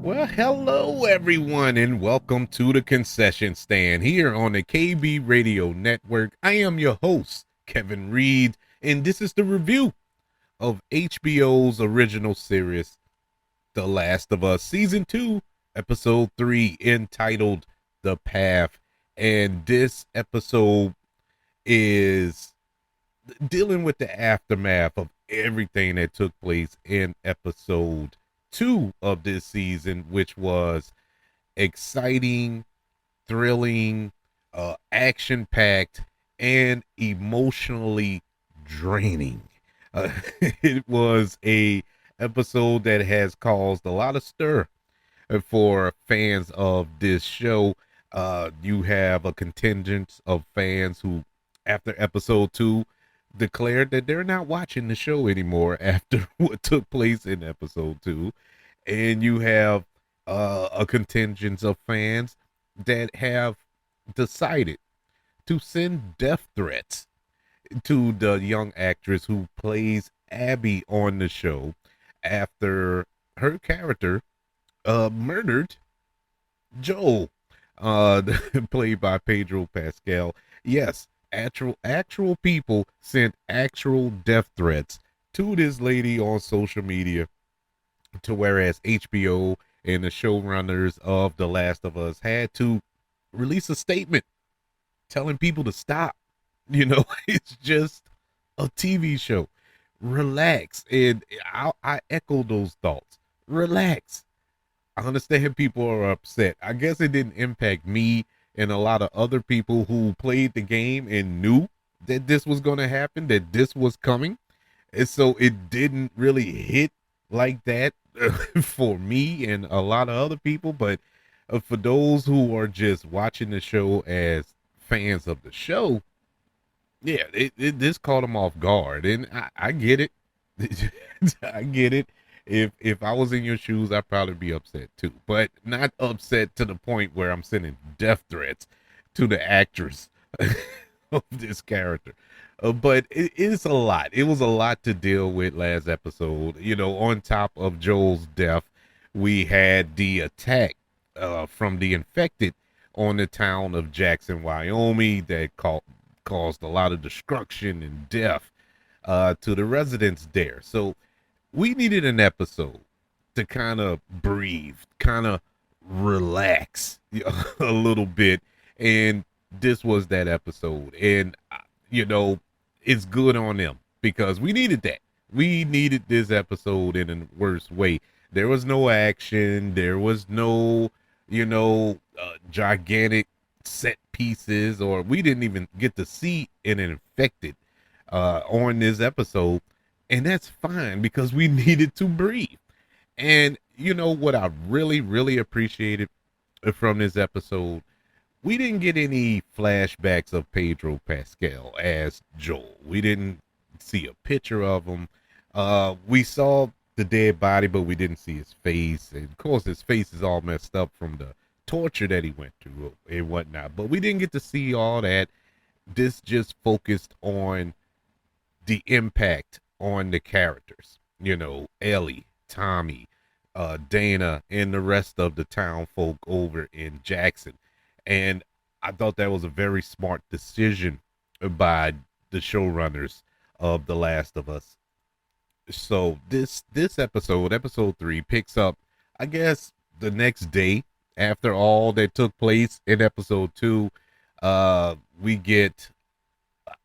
Well, hello everyone, and welcome to the concession stand here on the KB Radio Network. I am your host, Kevin Reed, and this is the review of HBO's original series, The Last of Us, Season 2, Episode 3, entitled The Path. And this episode is dealing with the aftermath of everything that took place in Episode 2 of this season, which was exciting, thrilling, action packed, and emotionally draining. Uh, it was a episode that has caused a lot of stir for fans of this show. You have a contingent of fans who, after episode 2, declared that they're not watching the show anymore after what took place in episode 2. And you have a contingent of fans that have decided to send death threats to the young actress who plays Abby on the show after her character murdered Joel, uh, played by Pedro Pascal. Yes, actual people sent actual death threats to this lady on social media, to whereas HBO and the showrunners of The Last of Us had to release a statement telling people to stop. It's just a TV show. Relax. And I echo those thoughts. Relax. I understand people are upset. I guess it didn't impact me and a lot of other people who played the game and knew that this was going to happen, that this was coming. And so it didn't really hit like that for me and a lot of other people. But for those who are just watching the show as fans of the show, yeah, this caught them off guard. And I get it. I get it. If I was in your shoes, I'd probably be upset too, but not upset to the point where I'm sending death threats to the actress of this character. But it is a lot. It was a lot to deal with last episode. On top of Joel's death, we had the attack from the infected on the town of Jackson, Wyoming, that caused a lot of destruction and death to the residents there. So we needed an episode to kind of breathe, kind of relax a little bit. And this was that episode. And, you know, it's good on them because we needed that. We needed this episode in a worse way. There was no action. There was no, gigantic set pieces, or we didn't even get to see an infected on this episode. And that's fine because we needed to breathe. And you know what I really, really appreciated from this episode? We didn't get any flashbacks of Pedro Pascal as Joel. We didn't see a picture of him. We saw the dead body, but we didn't see his face. And of course, his face is all messed up from the torture that he went through and whatnot. But we didn't get to see all that. This just focused on the impact on the characters. Ellie, Tommy, Dana, and the rest of the town folk over in Jackson. And I thought that was a very smart decision by the showrunners of The Last of Us. So this episode 3, picks up, I guess, the next day after all that took place in episode 2. We get,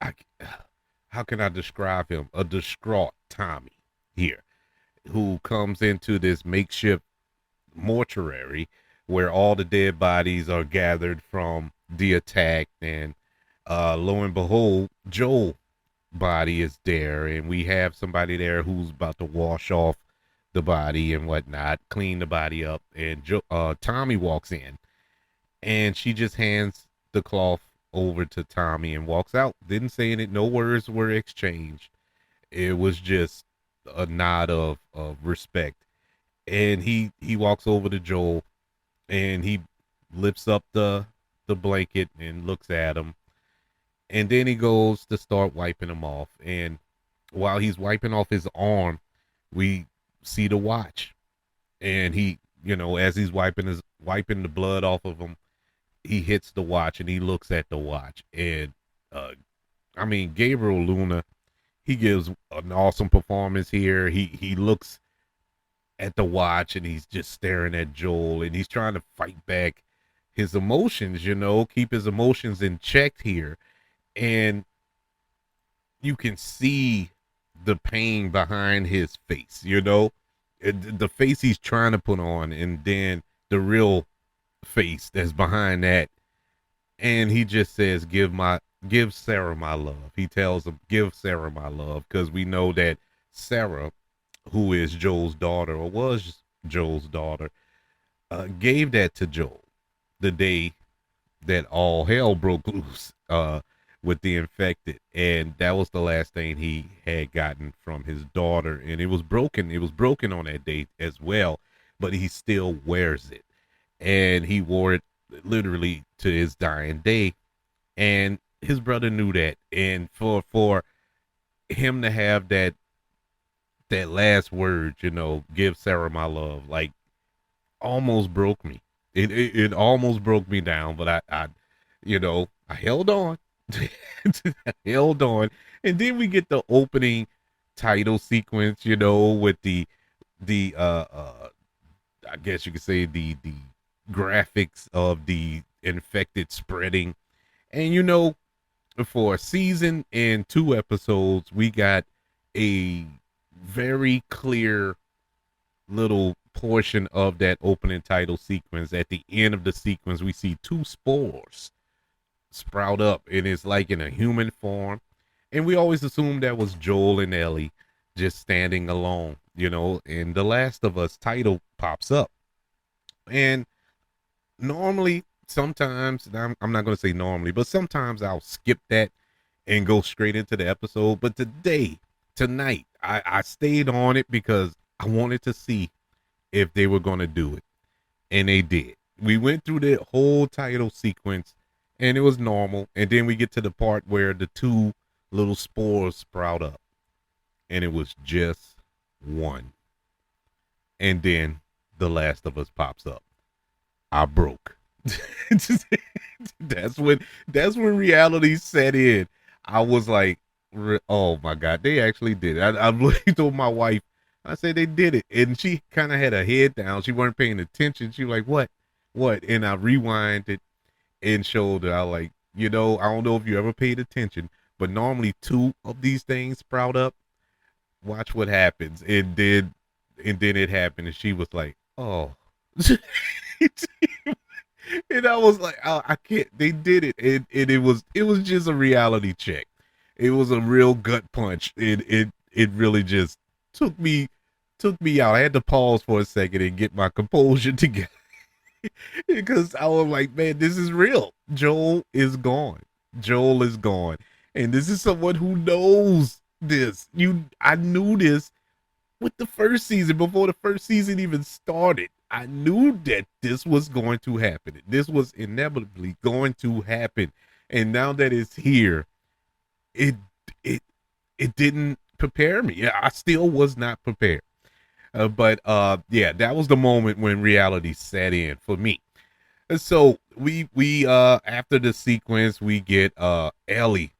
I, how can I describe him? A distraught Tommy here, who comes into this makeshift mortuary where all the dead bodies are gathered from the attack. And lo and behold, Joel body is there, and we have somebody there who's about to wash off the body and whatnot, clean the body up. And Tommy walks in, and she just hands the cloth over to Tommy and walks out. Didn't say anything. No words were exchanged. It was just a nod of respect. And he walks over to Joel, and he lifts up the blanket and looks at him. And then he goes to start wiping him off. And while he's wiping off his arm, we see the watch. And he as he's wiping the blood off of him, he hits the watch and he looks at the watch. And uh I mean, Gabriel Luna, he gives an awesome performance here. He looks at the watch and he's just staring at Joel and he's trying to fight back his emotions, keep his emotions in check here. And you can see the pain behind his face, the face he's trying to put on, and then the real face that's behind that. And he just says, give Sarah my love. He tells him, give Sarah my love, because we know that Sarah, who is Joel's daughter, or was Joel's daughter, gave that to Joel the day that all hell broke loose with the infected. And that was the last thing he had gotten from his daughter. And it was broken. It was broken on that day as well, but he still wears it. And he wore it literally to his dying day. And his brother knew that. And for him to have that last word, give Sarah my love, like, almost broke me. It almost broke me down, but I held on. I held on. And then we get the opening title sequence, with the I guess you could say the graphics of the infected spreading. And for a season and 2 episodes, we got a very clear little portion of that opening title sequence. At the end of the sequence, we see 2 spores sprout up, and it's like in a human form. And we always assumed that was Joel and Ellie just standing alone, and the Last of Us title pops up. And normally, sometimes, I'm not going to say normally, but sometimes I'll skip that and go straight into the episode. But tonight, I stayed on it because I wanted to see if they were going to do it. And they did. We went through the whole title sequence and it was normal. And then we get to the part where the 2 little spores sprout up. And it was just one. And then The Last of Us pops up. I broke. that's when reality set in. I was like, oh my God, they actually did it. I really told my wife, I said they did it. And she kind of had her head down. She wasn't paying attention. She was like, what? And I rewinded and showed her. I like, I don't know if you ever paid attention, but normally 2 of these things sprout up. Watch what happens. And then it happened. And she was like, oh. And I was like, oh, I can't. They did it. And it was just a reality check. It was a real gut punch. It really just took me out. I had to pause for a second and get my composure together because I was like, man, this is real. Joel is gone. And this is someone who knows this. I knew this with the first season, before the first season even started. I knew that this was going to happen. This was inevitably going to happen. And now that it's here, it didn't prepare me. I still was not prepared. But that was the moment when reality set in for me. And so we after the sequence, we get Ellie.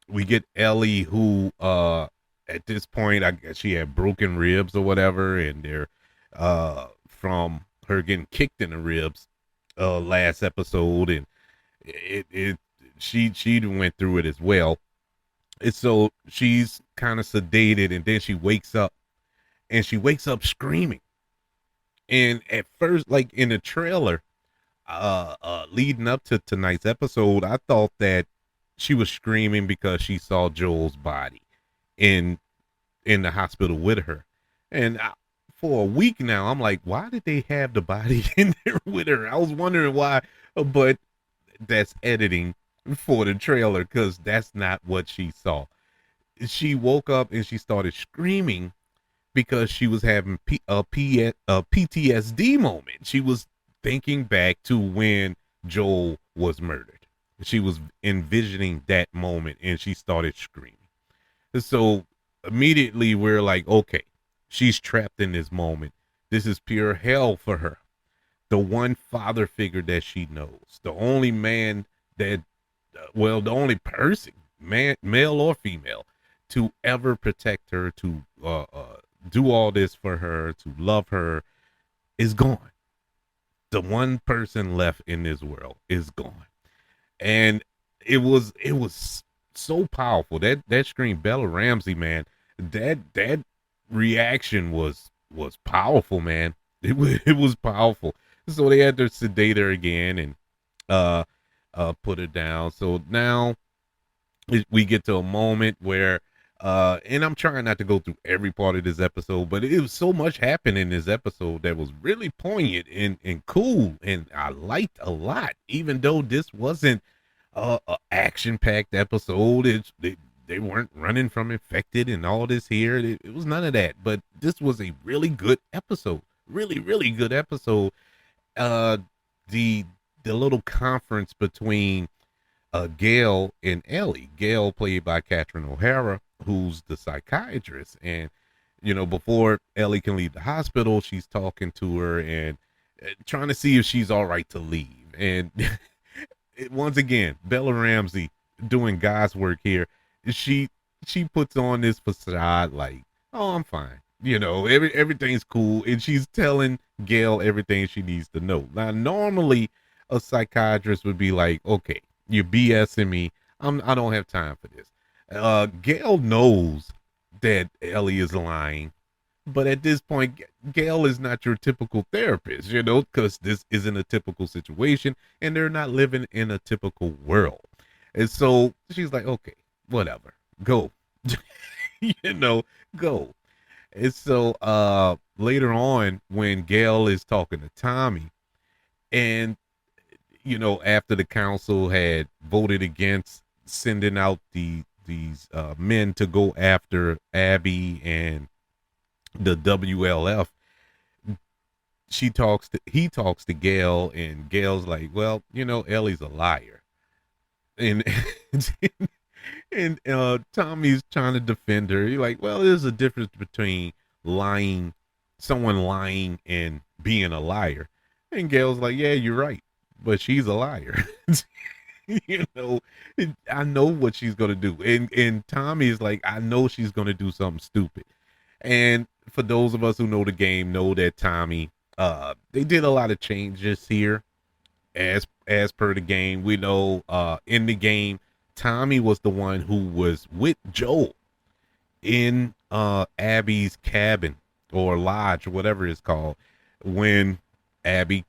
We get Ellie, who at this point, I guess she had broken ribs or whatever, and they're from her getting kicked in the ribs last episode, and she went through it as well. And so she's kind of sedated, and then she wakes up screaming. And at first, like in the trailer, leading up to tonight's episode, I thought that she was screaming because she saw Joel's body in the hospital with her. And for a week now, I'm like, why did they have the body in there with her? I was wondering why, but that's editing for the trailer, because that's not what she saw. She woke up and she started screaming because she was having a PTSD moment. She was thinking back to when Joel was murdered. She was envisioning that moment and she started screaming. So immediately we're like, okay, she's trapped in this moment. This is pure hell for her. the one father figure that she knows, the only man that, well, the only person, man, male or female, to ever protect her, to do all this for her, to love her, is gone. The one person left in this world is gone. And it was so powerful. That scream, Bella Ramsey, man, that reaction was powerful, man. It was powerful. So they had to sedate her again and uh put her down. So now we get to a moment where and I'm trying not to go through every part of this episode, but it was so much happened in this episode that was really poignant and cool, and I liked a lot, even though this wasn't a action packed episode. They weren't running from infected and all this here. It was none of that, but this was a really good episode, really good episode. uh the the little conference between Gail and Ellie. Gail, played by Catherine O'Hara, who's the psychiatrist. And, before Ellie can leave the hospital, she's talking to her and trying to see if she's all right to leave. And once again, Bella Ramsey doing God's work here. She she puts on this facade like, oh, I'm fine. Everything's cool. And she's telling Gail everything she needs to know. Now, normally a psychiatrist would be like, okay, you're BSing me. I don't have time for this. Gail knows that Ellie is lying, but at this point, Gail is not your typical therapist, because this isn't a typical situation, and they're not living in a typical world. And so she's like, okay, whatever, go, go. And so later on, when Gail is talking to Tommy, and after the council had voted against sending out these men to go after Abby and the WLF, he talks to Gail, and Gail's like, well, Ellie's a liar. And and Tommy's trying to defend her. He's like, well, there's a difference between someone lying and being a liar. And Gail's like, yeah, you're right, but she's a liar. you know, I know what she's gonna do. And Tommy is like, I know she's gonna do something stupid. And for those of us who know the game, know that Tommy, they did a lot of changes here as per the game. We know in the game, Tommy was the one who was with Joel in Abby's cabin or lodge or whatever it's called when Abby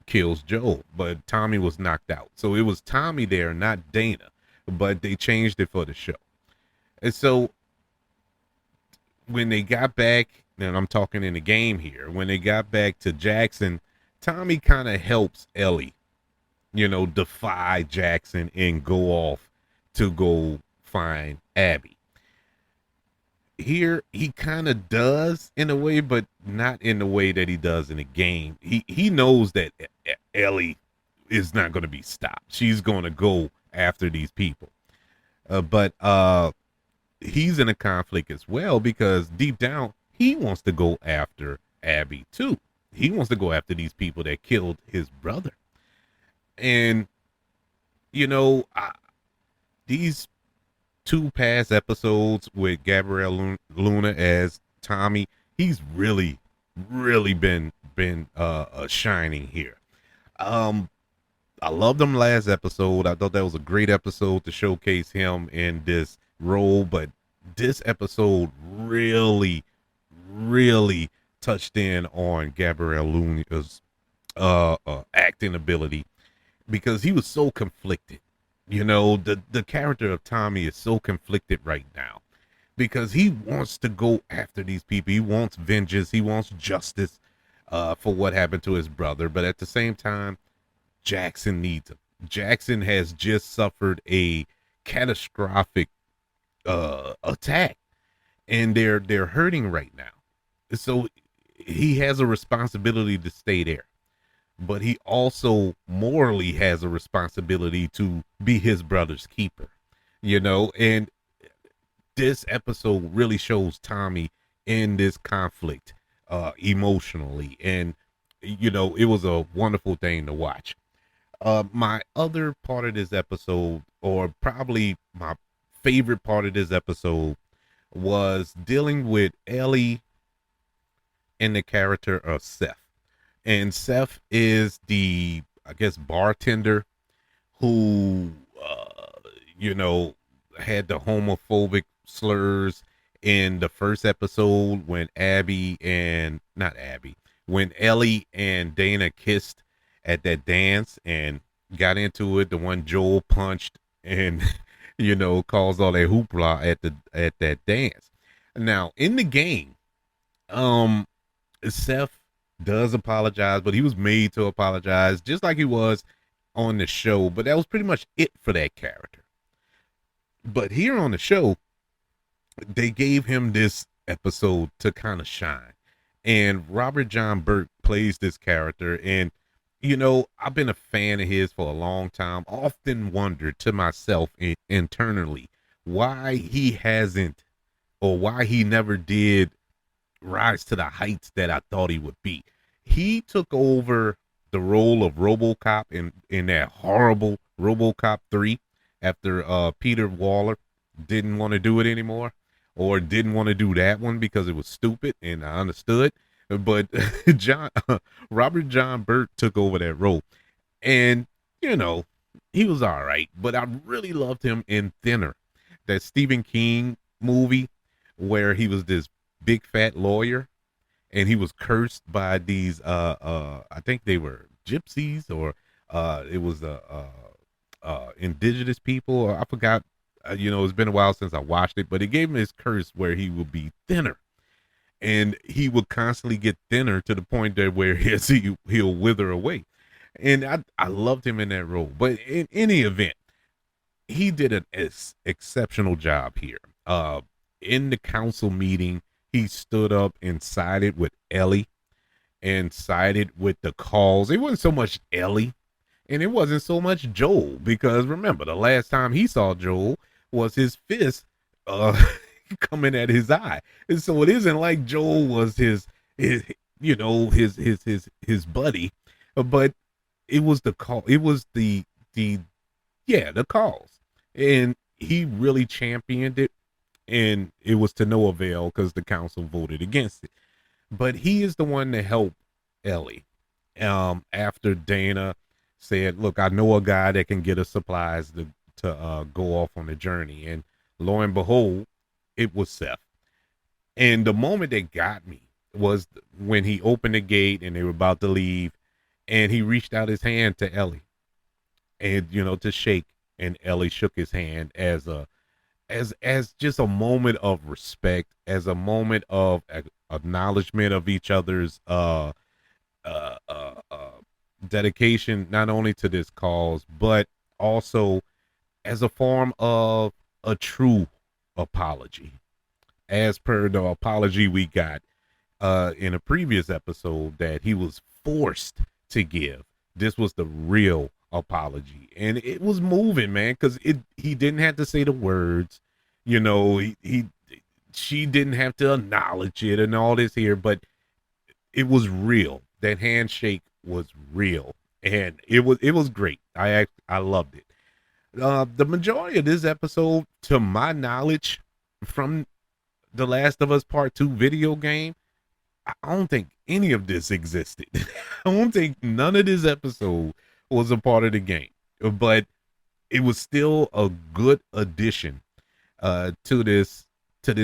kills Joel, but Tommy was knocked out. So it was Tommy there, not Dana, but they changed it for the show. And so when they got back, and I'm talking in the game here, when they got back to Jackson, Tommy kind of helps Ellie, defy Jackson and go off to go find Abby. Here he kind of does in a way, but not in the way that he does in the game. He knows that Ellie is not going to be stopped. She's going to go after these people. But he's in a conflict as well, because deep down he wants to go after Abby too. He wants to go after these people that killed his brother. And these two past episodes with Gabrielle Luna as Tommy, he's really been shining here. I loved him last episode. I thought that was a great episode to showcase him in this role, but this episode really touched in on Gabrielle Luna's acting ability, because he was so conflicted. The character of Tommy is so conflicted right now, because he wants to go after these people. He wants vengeance. He wants justice for what happened to his brother. But at the same time, Jackson needs him. Jackson has just suffered a catastrophic attack, and they're hurting right now. So he has a responsibility to stay there, but he also morally has a responsibility to be his brother's keeper, and this episode really shows Tommy in this conflict emotionally, and it was a wonderful thing to watch. My other part of this episode, or probably my favorite part of this episode, was dealing with Ellie and the character of Seth. And Seth is the, I guess, bartender who, you know, had the homophobic slurs in the first episode when not Abby, when Ellie and Dana kissed at that dance and got into it. The one Joel punched and, caused all that hoopla at that dance. Now in the game, um, Seth does apologize, but he was made to apologize just like he was on the show. But that was pretty much it for that character. But here on the show, they gave him this episode to kind of shine. And Robert John Burke plays this character. And, I've been a fan of his for a long time. Often wondered to myself internally why he hasn't, or why he never did rise to the heights that I thought he would be. He took over the role of RoboCop in that horrible RoboCop 3 after Peter Waller didn't want to do it anymore, or didn't want to do that one because it was stupid, and I understood. But John Robert John Burke took over that role, and you know he was all right. But I really loved him in Thinner, that Stephen King movie where he was this big fat lawyer and he was cursed by these I think they were gypsies, or it was indigenous people, or I forgot. It's been a while since I watched it, but it gave him this curse where he would be thinner, and he would constantly get thinner to the point that where he'll wither away. And I loved him in that role. But in any event, he did an exceptional job here. In the council meeting, he stood up and sided with Ellie and sided with the cause. It wasn't so much Ellie and it wasn't so much Joel, because remember, the last time he saw Joel was his fist coming at his eye. And so it isn't like Joel was his buddy, but it was the call. It was the cause. And he really championed it, and it was to no avail because the council voted against it. But he is the one to help Ellie. After Dana said, "Look, I know a guy that can get us supplies to go off on a journey," and lo and behold, it was Seth. And the moment that got me was when he opened the gate and they were about to leave, and he reached out his hand to Ellie, and to shake, and Ellie shook his hand as just a moment of respect, as a moment of acknowledgement of each other's uh, uh, uh, dedication, not only to this cause, but also as a form of a true apology, as per the apology we got in a previous episode that he was forced to give. This was the real apology, and it was moving, man, because he didn't have to say the words, she didn't have to acknowledge it and all this here, but it was real. That handshake was real, and it was great. I loved it. The majority of this episode, to my knowledge, from the Last of Us Part 2 video game, I don't think any of this existed. I don't think none of this episode was a part of the game, but it was still a good addition to this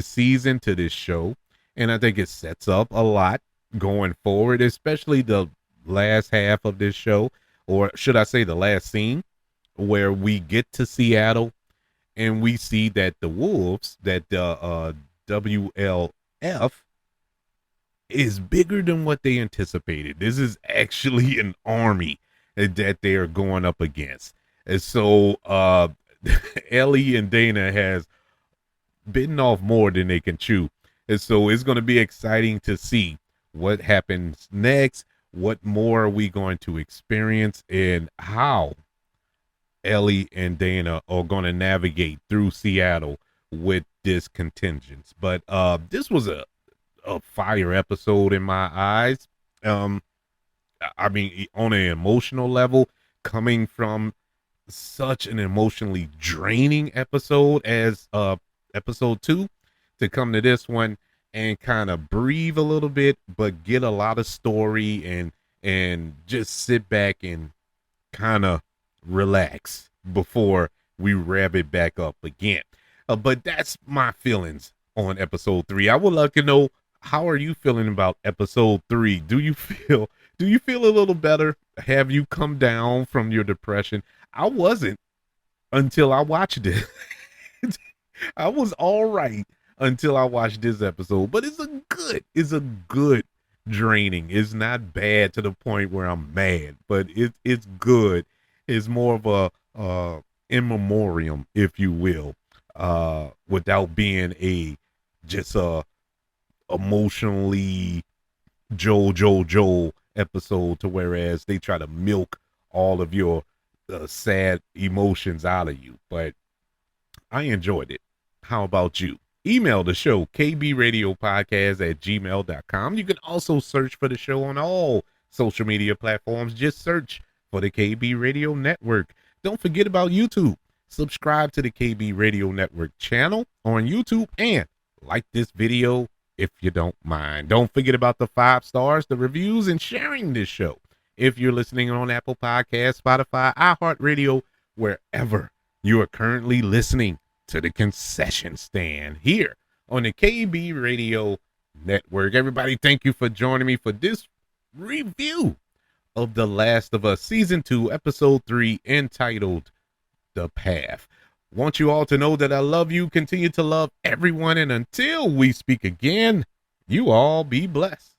season, to this show, and I think it sets up a lot going forward, especially the last half of this show, or should I say the last scene, where we get to Seattle and we see that the wolves, that the WLF, is bigger than what they anticipated. This is actually an army that they are going up against. And so Ellie and Dana has bitten off more than they can chew. And so it's going to be exciting to see what happens next. What more are we going to experience, and how Ellie and Dana are going to navigate through Seattle with this contingent. But this was a fire episode in my eyes. I mean, on an emotional level, coming from such an emotionally draining episode as episode 2, to come to this one and kind of breathe a little bit but get a lot of story and just sit back and kind of relax before we rev it back up again. But that's my feelings on episode 3. I would love to know, how are you feeling about episode 3? Do you feel a little better? Have you come down from your depression? I wasn't until I watched it. I was all right until I watched this episode, but it's a good draining. It's not bad to the point where I'm mad, but it's good. It's more of a in memoriam, if you will, without being a just a emotionally Joel episode, to whereas they try to milk all of your sad emotions out of you. But I enjoyed it. How about you? Email the show, kbradiopodcast@gmail.com. You can also search for the show on all social media platforms. Just search for the KB Radio Network. Don't forget about YouTube. Subscribe to the KB Radio Network channel on YouTube and like this video if you don't mind. Don't forget about the 5 stars, the reviews, and sharing this show. If you're listening on Apple Podcasts, Spotify, iHeartRadio, wherever you are currently listening to the concession stand here on the KB Radio Network. Everybody, thank you for joining me for this review of The Last of Us Season 2, Episode 3, entitled The Path. Want you all to know that I love you, continue to love everyone, and until we speak again, you all be blessed.